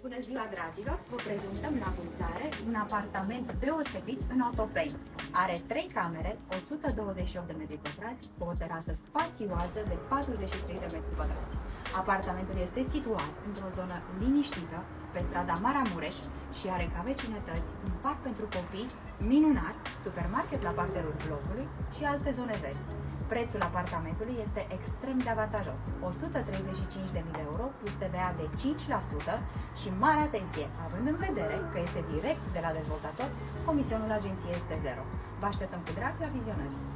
Bună ziua, dragilor! Vă prezentăm la vânzare un apartament deosebit în Otopeni. Are 3 camere, 128 de metri pătrați, cu o terasă spațioasă de 43 de metri pătrați. Apartamentul este situat într-o zonă liniștită, pe strada Maramureș și are ca vecinătăți un parc pentru copii minunat, supermarket la parterul blocului și alte zone verzi. Prețul apartamentului este extrem de avantajos, 135.000 de euro plus TVA de 5% și mare atenție, având în vedere că este direct de la dezvoltator, comisionul agenției este 0. Vă așteptăm cu drag la vizionări!